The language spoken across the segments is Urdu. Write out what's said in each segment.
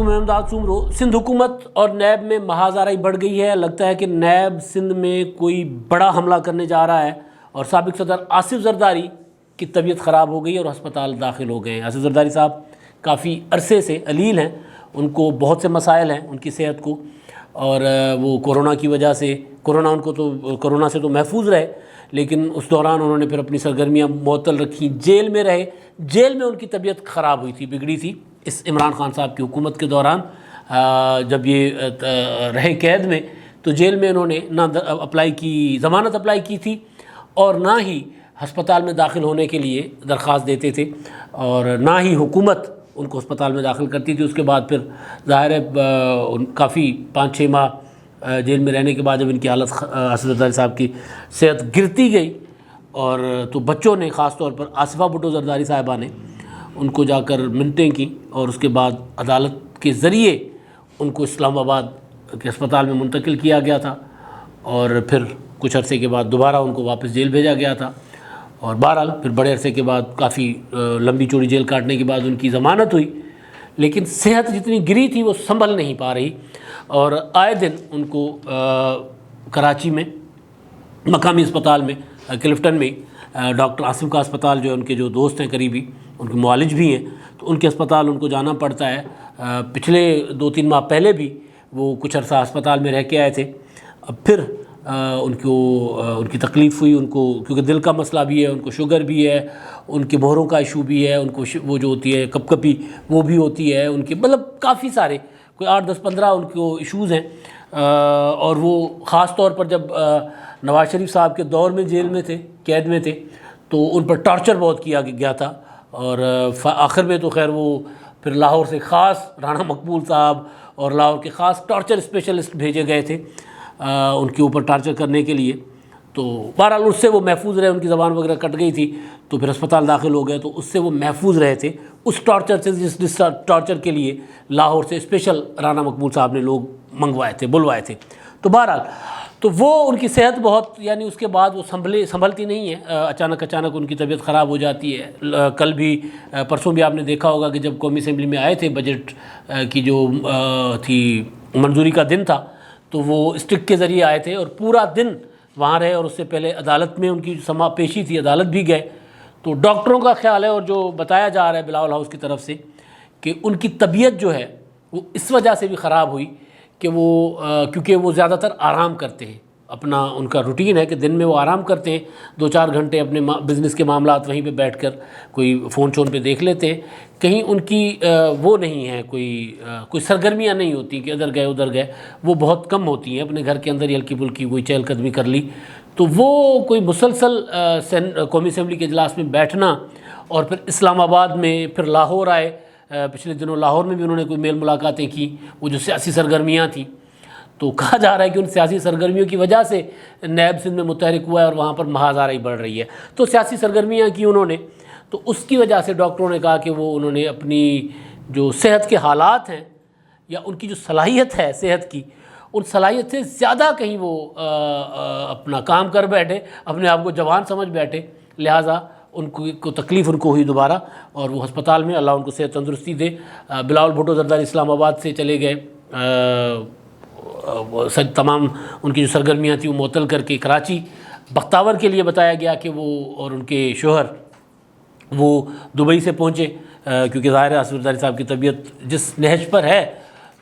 علیکم، میں امداد سومرو۔ سندھ حکومت اور نیب میں مہازارائی بڑھ گئی ہے۔ لگتا ہے کہ نیب سندھ میں کوئی بڑا حملہ کرنے جا رہا ہے، اور سابق صدر آصف زرداری کی طبیعت خراب ہو گئی اور ہسپتال داخل ہو گئے ہیں۔ آصف زرداری صاحب کافی عرصے سے علیل ہیں، ان کو بہت سے مسائل ہیں ان کی صحت کو، اور وہ کورونا کی وجہ سے کورونا سے تو محفوظ رہے، لیکن اس دوران انہوں نے پھر اپنی سرگرمیاں معطل رکھیں، جیل میں رہے۔ جیل میں ان کی طبیعت خراب ہوئی تھی، بگڑی تھی اس عمران خان صاحب کی حکومت کے دوران۔ جب یہ رہے قید میں تو جیل میں انہوں نے نہ ضمانت اپلائی کی تھی، اور نہ ہی ہسپتال میں داخل ہونے کے لیے درخواست دیتے تھے، اور نہ ہی حکومت ان کو ہسپتال میں داخل کرتی تھی۔ اس کے بعد پھر ظاہر ہے کافی 5-6 ماہ جیل میں رہنے کے بعد جب ان کی حالت آصف زرداری صاحب کی صحت گرتی گئی، اور تو بچوں نے خاص طور پر آصفہ بھٹو زرداری صاحبہ نے ان کو جا کر منتیں کی، اور اس کے بعد عدالت کے ذریعے ان کو اسلام آباد کے اسپتال میں منتقل کیا گیا تھا، اور پھر کچھ عرصے کے بعد دوبارہ ان کو واپس جیل بھیجا گیا تھا، اور بہرحال پھر بڑے عرصے کے بعد کافی لمبی چوڑی جیل کاٹنے کے بعد ان کی ضمانت ہوئی، لیکن صحت جتنی گری تھی وہ سنبھل نہیں پا رہی، اور آئے دن ان کو کراچی میں مقامی اسپتال میں کلفٹن میں ڈاکٹر عاصم کا اسپتال جو ہے، ان کے جو دوست ہیں قریبی، ان کے معالج بھی ہیں، تو ان کے اسپتال ان کو جانا پڑتا ہے۔ پچھلے 2-3 ماہ پہلے بھی وہ کچھ عرصہ اسپتال میں رہ کے آئے تھے، اب پھر ان کی تکلیف ہوئی، ان کو کیونکہ دل کا مسئلہ بھی ہے، ان کو شوگر بھی ہے، ان کے مہروں کا ایشو بھی ہے، ان کو وہ جو ہوتی ہے کپ کپی وہ بھی ہوتی ہے، ان کے مطلب کافی سارے کوئی 8-10-15 ان کو ایشوز ہیں، اور وہ خاص طور پر جب نواز شریف صاحب کے دور میں جیل میں تھے، قید میں تھے، تو ان پر ٹارچر بہت کیا گیا تھا، اور آخر میں تو خیر وہ پھر لاہور سے خاص رانا مقبول صاحب اور لاہور کے خاص ٹارچر اسپیشلسٹ بھیجے گئے تھے ان کے اوپر ٹارچر کرنے کے لیے، تو بہرحال اس سے وہ محفوظ رہے، ان کی زبان وغیرہ کٹ گئی تھی تو پھر اسپتال داخل ہو گئے، تو اس سے وہ محفوظ رہے تھے اس ٹارچر سے، جس ٹارچر کے لیے لاہور سے اسپیشل رانا مقبول صاحب نے لوگ بلوائے تھے۔ تو بہرحال تو وہ ان کی صحت بہت، یعنی اس کے بعد وہ سنبھلتی نہیں ہے، اچانک ان کی طبیعت خراب ہو جاتی ہے۔ کل بھی پرسوں بھی آپ نے دیکھا ہوگا کہ جب قومی اسمبلی میں آئے تھے، بجٹ کی جو تھی منظوری کا دن تھا، تو وہ اسٹک کے ذریعے آئے تھے اور پورا دن وہاں رہے، اور اس سے پہلے عدالت میں ان کی سما پیشی تھی، عدالت بھی گئے۔ تو ڈاکٹروں کا خیال ہے، اور جو بتایا جا رہا ہے بلاول ہاؤس کی طرف سے، کہ ان کی طبیعت جو ہے وہ اس وجہ سے بھی خراب ہوئی کہ کیونکہ وہ زیادہ تر آرام کرتے ہیں، ان کا روٹین ہے کہ دن میں وہ آرام کرتے ہیں، 2-4 گھنٹے اپنے بزنس کے معاملات وہیں پہ بیٹھ کر کوئی فون پہ دیکھ لیتے ہیں، کہیں ان کی وہ نہیں ہے، کوئی سرگرمیاں نہیں ہوتی کہ ادھر گئے ادھر گئے، وہ بہت کم ہوتی ہیں، اپنے گھر کے اندر ہی ہلکی پھلکی کوئی چہل قدمی کر لی۔ تو وہ کوئی مسلسل قومی اسمبلی کے اجلاس میں بیٹھنا، اور پھر اسلام آباد میں، پھر لاہور آئے، پچھلے دنوں لاہور میں بھی انہوں نے کوئی میل ملاقاتیں کی، وہ جو سیاسی سرگرمیاں تھیں، تو کہا جا رہا ہے کہ ان سیاسی سرگرمیوں کی وجہ سے نیب سندھ میں متحرک ہوا ہے، اور وہاں پر مہازارائی بڑھ رہی ہے۔ تو سیاسی سرگرمیاں کی انہوں نے، تو اس کی وجہ سے ڈاکٹروں نے کہا کہ انہوں نے اپنی جو صحت کے حالات ہیں، یا ان کی جو صلاحیت ہے صحت کی، ان صلاحیت سے زیادہ کہیں وہ اپنا کام کر بیٹھے، اپنے آپ کو جوان سمجھ بیٹھے، لہٰذا ان کو تکلیف ان کو ہوئی دوبارہ، اور وہ ہسپتال میں، اللہ ان کو صحت تندرستی دے۔ بلاول بھٹو زرداری اسلام آباد سے چلے گئے، تمام ان کی جو سرگرمیاں تھیں وہ معطل کر کے کراچی بختاور کے لیے بتایا گیا کہ وہ اور ان کے شوہر وہ دبئی سے پہنچے، کیونکہ ظاہر ہے آصف زرداری صاحب کی طبیعت جس نہج پر ہے،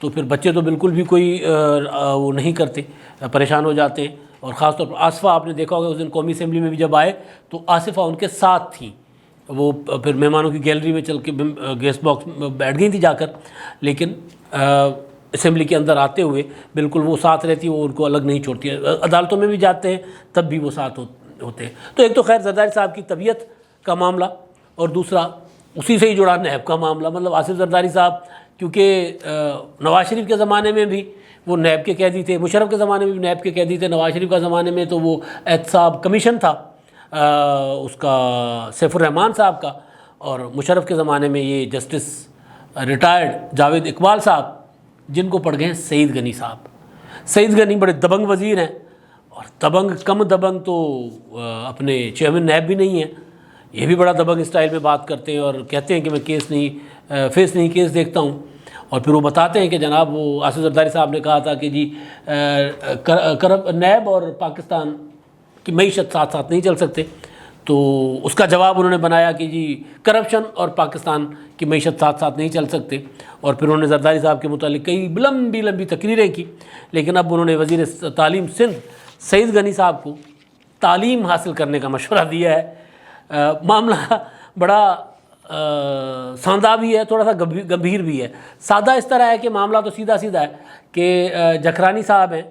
تو پھر بچے تو بالکل بھی کوئی وہ نہیں کرتے، پریشان ہو جاتے ہیں، اور خاص طور پر آصفہ آپ نے دیکھا ہوگا اس دن قومی اسمبلی میں بھی جب آئے تو آصفہ ان کے ساتھ تھی، وہ پھر مہمانوں کی گیلری میں چل کے گیسٹ باکس میں بیٹھ گئی تھی جا کر، لیکن اسمبلی کے اندر آتے ہوئے بالکل وہ ساتھ رہتی، وہ ان کو الگ نہیں چھوڑتی، عدالتوں میں بھی جاتے ہیں تب بھی وہ ساتھ ہوتے ہیں۔ تو ایک تو خیر زرداری صاحب کی طبیعت کا معاملہ، اور دوسرا اسی سے ہی جڑا نیب کا معاملہ، مطلب آصف زرداری صاحب کیونکہ نواز شریف کے زمانے میں بھی وہ نیب کے قیدی تھے، مشرف کے زمانے میں بھی نیب کے قیدی تھے، نواز شریف کا زمانے میں تو وہ احتساب کمیشن تھا اس کا سیف الرحمان صاحب کا، اور مشرف کے زمانے میں یہ جسٹس ریٹائرڈ جاوید اقبال صاحب، جن کو پڑ گئے ہیں سعید غنی صاحب۔ سعید غنی بڑے دبنگ وزیر ہیں، اور کم دبنگ تو اپنے چیئرمین نیب بھی نہیں ہیں، یہ بھی بڑا دبنگ اسٹائل میں بات کرتے ہیں، اور کہتے ہیں کہ میں کیس نہیں کیس دیکھتا ہوں، اور پھر وہ بتاتے ہیں کہ جناب وہ آصف زرداری صاحب نے کہا تھا کہ جی نیب اور پاکستان کی معیشت ساتھ ساتھ نہیں چل سکتے، تو اس کا جواب انہوں نے بنایا کہ جی کرپشن اور پاکستان کی معیشت ساتھ ساتھ نہیں چل سکتے، اور پھر انہوں نے زرداری صاحب کے متعلق کئی لمبی تقریریں کی، لیکن اب انہوں نے وزیر تعلیم سندھ سعید غنی صاحب کو تعلیم حاصل کرنے کا مشورہ دیا ہے۔ معاملہ بڑا سادہ بھی ہے، تھوڑا سا گمبھیر بھی ہے۔ سادہ اس طرح ہے کہ معاملہ تو سیدھا ہے کہ جکھرانی صاحب ہیں،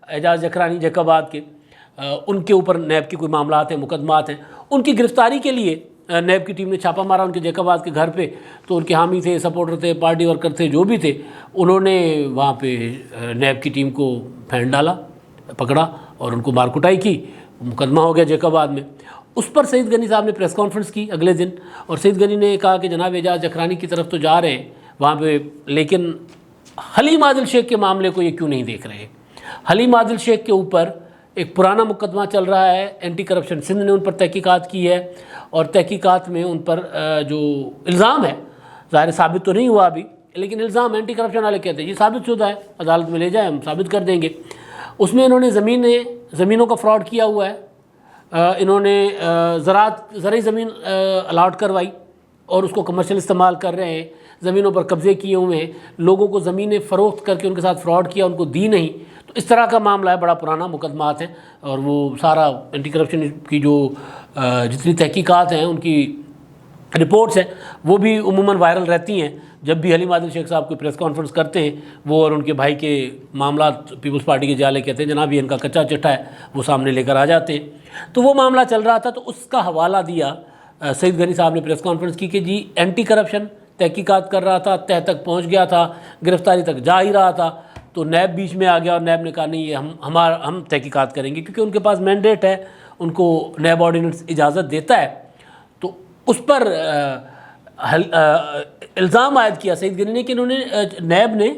اعجاز جکھرانی جیکب آباد کے، ان کے اوپر نیب کے کوئی معاملات ہیں، مقدمات ہیں، ان کی گرفتاری کے لیے نیب کی ٹیم نے چھاپہ مارا ان کے جیکب آباد کے گھر پہ، تو ان کے حامی تھے، سپورٹر تھے، پارٹی ورکر تھے، جو بھی تھے، انہوں نے وہاں پہ نیب کی ٹیم کو پھینٹ ڈالا، پکڑا اور ان کو مار کٹائی کی، مقدمہ ہو گیا جیکب آباد میں۔ اس پر سعید غنی صاحب نے پریس کانفرنس کی اگلے دن، اور سعید غنی نے کہا کہ جناب اعجاز جکھرانی کی طرف تو جا رہے ہیں وہاں پہ، لیکن حلیم عادل شیخ کے معاملے کو یہ کیوں نہیں دیکھ رہے؟ حلیم عادل شیخ کے اوپر ایک پرانا مقدمہ چل رہا ہے، اینٹی کرپشن سندھ نے ان پر تحقیقات کی ہے، اور تحقیقات میں ان پر جو الزام ہے، ظاہر ثابت تو نہیں ہوا ابھی، لیکن الزام اینٹی کرپشن والے کہتے ہیں جی ثابت شدہ ہے، عدالت میں لے جائیں ہم ثابت کر دیں گے۔ اس میں انہوں نے زمینوں کا فراڈ کیا ہوا ہے، انہوں نے زرعی زمین الاٹ کروائی اور اس کو کمرشل استعمال کر رہے ہیں، زمینوں پر قبضے کیے ہوئے ہیں، لوگوں کو زمینیں فروخت کر کے ان کے ساتھ فراڈ کیا، ان کو دی نہیں، تو اس طرح کا معاملہ ہے، بڑا پرانا مقدمات ہیں، اور وہ سارا اینٹی کرپشن کی جو جتنی تحقیقات ہیں ان کی رپورٹس ہیں وہ بھی عموماً وائرل رہتی ہیں۔ جب بھی حلیم عادل شیخ صاحب کوئی پریس کانفرنس کرتے ہیں، وہ اور ان کے بھائی کے معاملات پیپلز پارٹی کے جالے کہتے ہیں جناب یہ ان کا کچا چٹھا ہے، وہ سامنے لے کر آ جاتے ہیں۔ تو وہ معاملہ چل رہا تھا، تو اس کا حوالہ دیا سعید غنی صاحب نے پریس کانفرنس کی کہ جی اینٹی کرپشن تحقیقات کر رہا تھا، تہ تک پہنچ گیا تھا، گرفتاری تک جا ہی رہا تھا، تو نیب بیچ میں آ گیا اور نیب نے کہا نہیں یہ ہم تحقیقات کریں گے، کیونکہ ان کے پاس مینڈیٹ ہے، ان کو نیب آرڈیننس اجازت دیتا ہے۔ تو اس پر الزام عائد کیا سعید غنی نے کہ انہوں نے نیب نے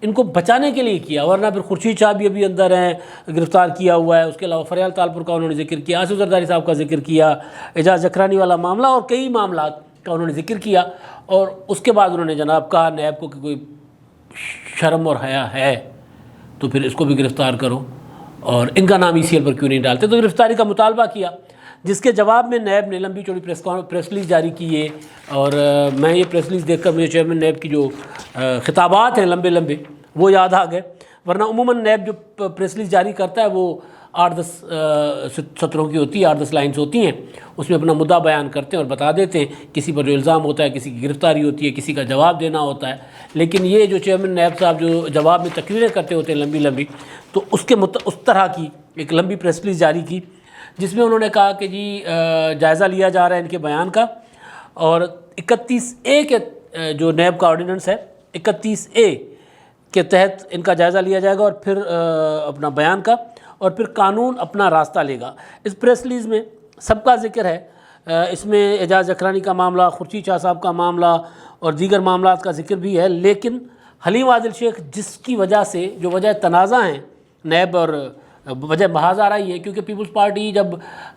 ان کو بچانے کے لیے کیا، ورنہ پھر خورشید شاہ بھی ابھی اندر ہیں، گرفتار کیا ہوا ہے، اس کے علاوہ فریال تالپور کا انہوں نے ذکر کیا، آصف زرداری صاحب کا ذکر کیا، اعجاز جکھرانی والا معاملہ اور کئی معاملات کا انہوں نے ذکر کیا، اور اس کے بعد انہوں نے جناب کہا نیب کو کہ کوئی شرم اور حیا ہے تو پھر اس کو بھی گرفتار کرو، اور ان کا نام ECL پر کیوں نہیں ڈالتے، تو گرفتاری کا مطالبہ کیا، جس کے جواب میں نیب نے لمبی چوڑی پریس ریلیز جاری کی ہے۔ اور میں یہ پریس ریلیز دیکھ کر مجھے چیئرمین نیب کی جو خطابات ہیں لمبے وہ یاد آ گئے، ورنہ عموماً نیب جو پریس ریلیز جاری کرتا ہے وہ 8-10 سطروں کی ہوتی ہے، 8-10 لائنز ہوتی ہیں، اس میں اپنا مدعا بیان کرتے ہیں اور بتا دیتے ہیں، کسی پر جو الزام ہوتا ہے، کسی کی گرفتاری ہوتی ہے، کسی کا جواب دینا ہوتا ہے۔ لیکن یہ جو چیئرمین نیب صاحب جو جواب میں تقریریں کرتے ہوتے ہیں لمبی، تو اس طرح کی ایک لمبی پریس ریلیز جاری کی، جس میں انہوں نے کہا کہ جی جائزہ لیا جا رہا ہے ان کے بیان کا، اور 31A کے جو نیب کا آرڈیننس ہے 31A کے تحت ان کا جائزہ لیا جائے گا، اور پھر اپنا بیان کا، اور پھر قانون اپنا راستہ لے گا۔ اس پریس ریلیز میں سب کا ذکر ہے، اس میں اعجاز جکھرانی کا معاملہ، خورشید شاہ صاحب کا معاملہ اور دیگر معاملات کا ذکر بھی ہے، لیکن حلیم عادل شیخ جس کی وجہ سے جو وجہ تنازع ہیں نیب اور وجہ محاذ آ رہی ہے، کیونکہ پیپلز پارٹی جب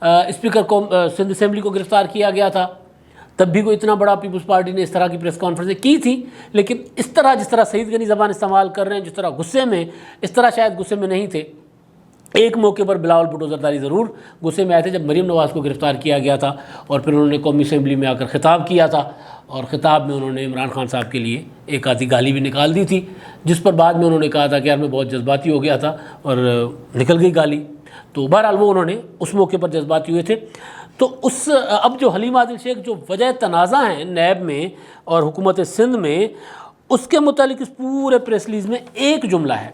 اسپیکر کو سندھ اسمبلی کو گرفتار کیا گیا تھا تب بھی کوئی اتنا بڑا پیپلز پارٹی نے اس طرح کی پریس کانفرنسیں کی تھی، لیکن اس طرح جس طرح سعید غنی زبان استعمال کر رہے ہیں، جس طرح غصے میں، اس طرح شاید غصے میں نہیں تھے۔ ایک موقع پر بلاول بھٹو زرداری ضرور غصے میں آئے تھے جب مریم نواز کو گرفتار کیا گیا تھا، اور پھر انہوں نے قومی اسمبلی میں آ کر خطاب کیا تھا، اور خطاب میں انہوں نے عمران خان صاحب کے لیے ایک آدھی گالی بھی نکال دی تھی، جس پر بعد میں انہوں نے کہا تھا کہ یار میں بہت جذباتی ہو گیا تھا اور نکل گئی گالی۔ تو بہرحال وہ انہوں نے اس موقع پر جذباتی ہوئے تھے۔ تو اب جو حلیم عادل شیخ جو وجہ تنازع ہیں نیب میں اور حکومت سندھ میں، اس کے متعلق اس پورے پریس ریلیز میں ایک جملہ ہے،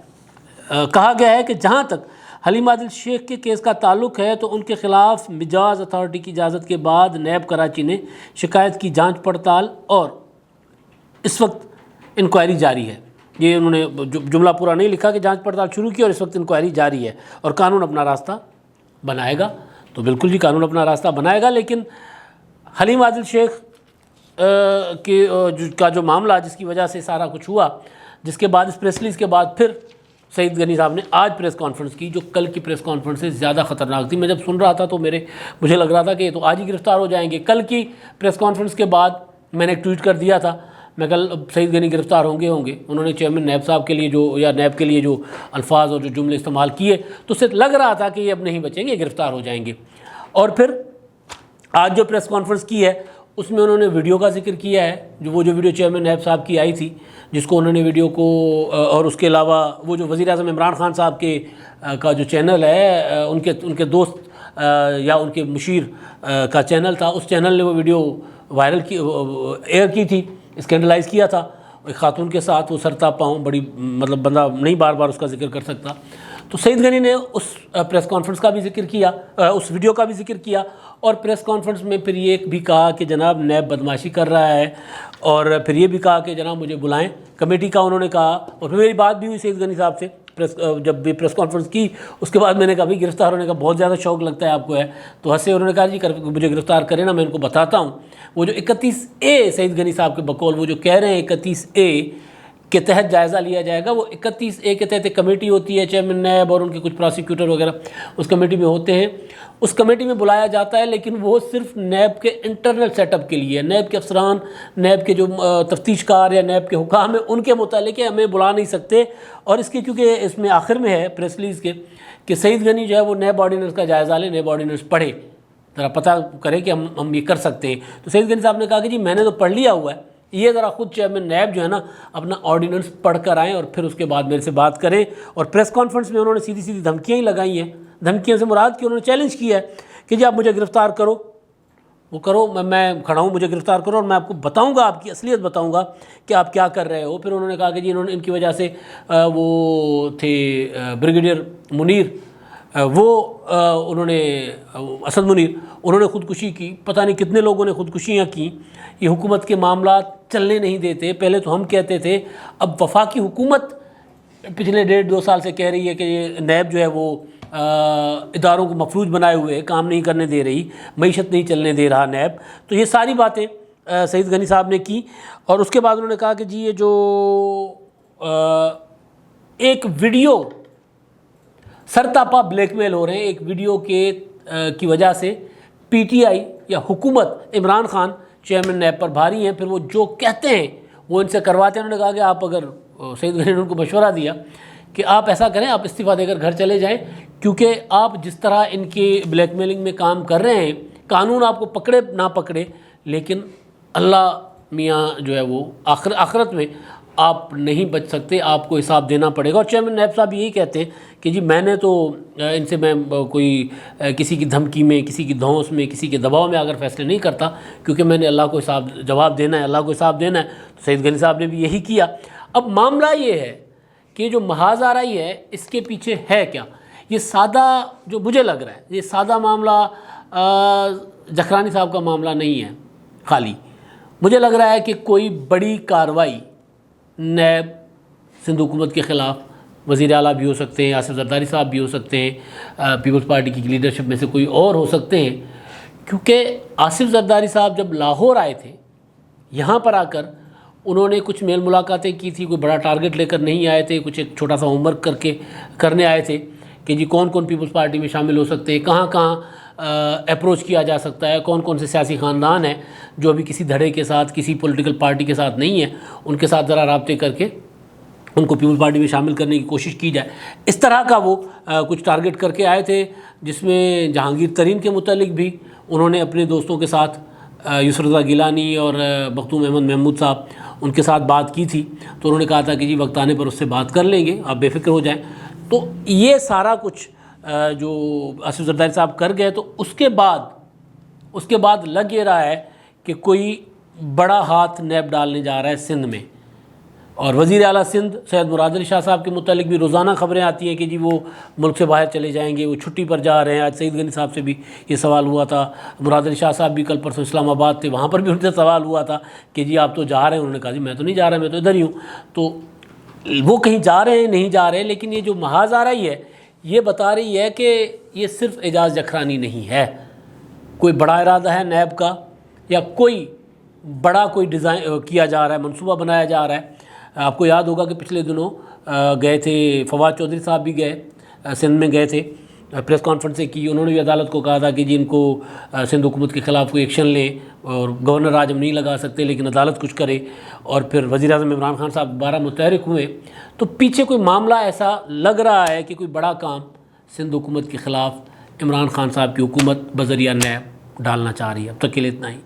کہا گیا ہے کہ جہاں تک حلیم عادل شیخ کے کیس کا تعلق ہے تو ان کے خلاف مجاز اتھارٹی کی اجازت کے بعد نیب کراچی نے شکایت کی جانچ پڑتال اور اس وقت انکوائری جاری ہے۔ یہ انہوں نے جملہ پورا نہیں لکھا کہ جانچ پڑتال شروع کی اور اس وقت انکوائری جاری ہے اور قانون اپنا راستہ بنائے گا، تو بالکل جی قانون اپنا راستہ بنائے گا، لیکن حلیم عادل شیخ کا جو معاملہ جس کی وجہ سے سارا کچھ ہوا، جس کے بعد اس پریس ریلیز کے بعد پھر سعید غنی صاحب نے آج پریس کانفرنس کی، جو کل کی پریس کانفرنس سے زیادہ خطرناک تھی۔ میں جب سن رہا تھا تو مجھے لگ رہا تھا کہ یہ تو آج ہی گرفتار ہو جائیں گے۔ کل کی پریس کانفرنس کے بعد میں نے ایک ٹویٹ کر دیا تھا میں کل سعید غنی گرفتار ہوں گے انہوں نے چیئرمین نیب صاحب کے لیے یا نیب کے لیے جو الفاظ اور جو جملے استعمال کیے تو اس سے لگ رہا تھا کہ یہ اب نہیں بچیں گے، گرفتار ہو جائیں گے۔ اور پھر آج جو پریس کانفرنس کی ہے اس میں انہوں نے ویڈیو کا ذکر کیا ہے، جو ویڈیو چیئرمین نیب صاحب کی آئی تھی، جس کو انہوں نے ویڈیو کو، اور اس کے علاوہ وہ جو وزیر اعظم عمران خان صاحب کا جو چینل ہے، ان کے دوست یا ان کے مشیر کا چینل تھا، اس چینل نے وہ ویڈیو وائرل کی، ایئر کی تھی، اسکینڈلائز کیا تھا ایک خاتون کے ساتھ، وہ سرتا پاؤں، بڑی مطلب بندہ نہیں بار بار اس کا ذکر کر سکتا۔ تو سعید غنی نے اس پریس کانفرنس کا بھی ذکر کیا، اس ویڈیو کا بھی ذکر کیا، اور پریس کانفرنس میں پھر یہ بھی کہا کہ جناب نیب بدماشی کر رہا ہے، اور پھر یہ بھی کہا کہ جناب مجھے بلائیں، کمیٹی کا انہوں نے کہا۔ اور پھر میری بات بھی ہوئی سعید غنی صاحب سے جب بھی پریس کانفرنس کی، اس کے بعد میں نے کہا بھی گرفتار ہونے کا بہت زیادہ شوق لگتا ہے آپ کو ہے، تو ہنسے، انہوں نے کہا جی مجھے گرفتار کریں نا، میں ان کو بتاتا ہوں۔ وہ جو 31A سعید غنی صاحب کے بقول وہ جو کہہ رہے ہیں 31A کے تحت جائزہ لیا جائے گا، وہ 31A کے تحت ایک کمیٹی ہوتی ہے، چیئرمین نیب اور ان کے کچھ پراسیکیوٹر وغیرہ اس کمیٹی میں ہوتے ہیں، اس کمیٹی میں بلایا جاتا ہے، لیکن وہ صرف نیب کے انٹرنل سیٹ اپ کے لیے ہے۔ نیب کے افسران، نیب کے جو تفتیش کار یا نیب کے حکام ہیں، ان کے متعلق ہے، ہمیں بلا نہیں سکتے۔ اور اس کی کیونکہ اس میں آخر میں ہے پریس ریلیز کے کہ سعید غنی جو ہے وہ نیب آرڈیننس کا جائزہ لے، نیب آرڈیننس پڑھے، ذرا پتہ کرے کہ ہم یہ کر سکتے ہیں۔ تو سعید غنی صاحب نے کہا کہ جی میں نے تو پڑھ لیا ہوا ہے، یہ ذرا خود چیئرمین نیب جو ہے نا اپنا آرڈیننس پڑھ کر آئیں اور پھر اس کے بعد میرے سے بات کریں۔ اور پریس کانفرنس میں انہوں نے سیدھی سیدھی دھمکیاں ہی لگائی ہیں، دھمکیوں سے مراد کہ انہوں نے چیلنج کیا ہے کہ جی آپ مجھے گرفتار کرو، وہ کرو، میں کھڑا ہوں، مجھے گرفتار کرو، اور میں آپ کو بتاؤں گا، آپ کی اصلیت بتاؤں گا کہ آپ کیا کر رہے ہو۔ پھر انہوں نے کہا کہ جی ان کی وجہ سے وہ تھے بریگیڈیئر منیر، وہ انہوں نے اسد منیر، انہوں نے خودکشی کی، پتہ نہیں کتنے لوگوں نے خودکشیاں کی۔ یہ حکومت کے معاملات چلنے نہیں دیتے، پہلے تو ہم کہتے تھے، اب وفاقی حکومت پچھلے 1.5-2 سال سے کہہ رہی ہے کہ یہ نیب جو ہے وہ اداروں کو مفلوج بنائے ہوئے کام نہیں کرنے دے رہی، معیشت نہیں چلنے دے رہا نیب۔ تو یہ ساری باتیں سعید غنی صاحب نے کی، اور اس کے بعد انہوں نے کہا کہ جی یہ جو ایک ویڈیو سرتاپا بلیک میل ہو رہے ہیں، ایک ویڈیو کی وجہ سے پی ٹی آئی یا حکومت عمران خان چیئرمین نیب پر بھاری ہیں، پھر وہ جو کہتے ہیں وہ ان سے کرواتے ہیں۔ انہوں نے کہا کہ آپ اگر سعید غنی نے ان کو مشورہ دیا کہ آپ ایسا کریں، آپ استعفیٰ دے کر گھر چلے جائیں، کیونکہ آپ جس طرح ان کی بلیک میلنگ میں کام کر رہے ہیں، قانون آپ کو پکڑے نہ پکڑے، لیکن اللہ میاں جو ہے وہ آخرت میں آپ نہیں بچ سکتے، آپ کو حساب دینا پڑے گا۔ اور چیئرمین نیب صاحب یہی کہتے ہیں کہ جی میں نے تو ان سے میں کوئی کسی کی دھمکی میں، کسی کی دھونس میں، کسی کے دباؤ میں اگر فیصلے نہیں کرتا، کیونکہ میں نے اللہ کو جواب دینا ہے، اللہ کو حساب دینا ہے۔ تو سعید غنی صاحب نے بھی یہی کیا۔ اب معاملہ یہ ہے کہ جو محاذ آرائی ہے اس کے پیچھے ہے کیا؟ یہ سادہ، جو مجھے لگ رہا ہے یہ سادہ معاملہ جکھرانی صاحب کا معاملہ نہیں ہے خالی، مجھے لگ رہا ہے کہ کوئی بڑی کارروائی نیب سندھ حکومت کے خلاف، وزیر اعلیٰ بھی ہو سکتے ہیں، آصف زرداری صاحب بھی ہو سکتے ہیں، پیپلز پارٹی کی لیڈرشپ میں سے کوئی اور ہو سکتے ہیں، کیونکہ آصف زرداری صاحب جب لاہور آئے تھے یہاں پر آ کر انہوں نے کچھ میل ملاقاتیں کی تھی، کوئی بڑا ٹارگٹ لے کر نہیں آئے تھے، کچھ ایک چھوٹا سا ہوم ورک کرنے آئے تھے کہ جی کون کون پیپلز پارٹی میں شامل ہو سکتے ہیں، کہاں کہاں اپروچ کیا جا سکتا ہے، کون کون سے سیاسی خاندان ہیں جو ابھی کسی دھڑے کے ساتھ، کسی پولیٹیکل پارٹی کے ساتھ نہیں ہیں، ان کے ساتھ ذرا رابطے کر کے ان کو پیپلز پارٹی میں شامل کرنے کی کوشش کی جائے۔ اس طرح کا وہ کچھ ٹارگٹ کر کے آئے تھے، جس میں جہانگیر ترین کے متعلق بھی انہوں نے اپنے دوستوں کے ساتھ، یسر رضا گیلانی اور مختوم احمد محمود صاحب، ان کے ساتھ بات کی تھی۔ تو انہوں نے کہا تھا کہ جی وقت آنے پر اس سے بات کر لیں گے، آپ بے فکر ہو جائیں۔ تو یہ سارا کچھ جو آصف زرداری صاحب کر گئے، تو اس کے بعد لگ یہ رہا ہے کہ کوئی بڑا ہاتھ نیب ڈالنے جا رہا ہے سندھ میں۔ اور وزیر اعلیٰ سندھ سید مراد علی شاہ صاحب کے متعلق بھی روزانہ خبریں آتی ہیں کہ جی وہ ملک سے باہر چلے جائیں گے، وہ چھٹی پر جا رہے ہیں۔ آج سعید غنی صاحب سے بھی یہ سوال ہوا تھا، مراد علی شاہ صاحب بھی کل پرسوں اسلام آباد تھے، وہاں پر بھی ان سے سوال ہوا تھا کہ جی آپ تو جا رہے ہیں، انہوں نے کہا جی میں تو نہیں جا رہا، میں تو ادھر ہی ہوں۔ تو وہ کہیں جا رہے ہیں نہیں جا رہے، لیکن یہ جو محاذ آ رہی ہے یہ بتا رہی ہے کہ یہ صرف اعجاز جکھرانی نہیں ہے، کوئی بڑا ارادہ ہے نیب کا، یا کوئی بڑا کوئی ڈیزائن کیا جا رہا ہے، منصوبہ بنایا جا رہا ہے۔ آپ کو یاد ہوگا کہ پچھلے دنوں گئے تھے، فواد چودھری صاحب بھی گئے، سندھ میں گئے تھے، پریس کانفرنسیں کی، انہوں نے بھی عدالت کو کہا تھا کہ جی ان کو سندھ حکومت کے خلاف کوئی ایکشن لے، اور گورنر آج ہم نہیں لگا سکتے لیکن عدالت کچھ کرے، اور پھر وزیر اعظم عمران خان صاحب دوبارہ متحرک ہوئے. تو پیچھے کوئی معاملہ ایسا لگ رہا ہے کہ کوئی بڑا کام سندھ حکومت کے خلاف عمران خان صاحب کی حکومت بذریعہ نیب ڈالنا چاہ رہی ہے. اب تک کے لیے اتنا ہی.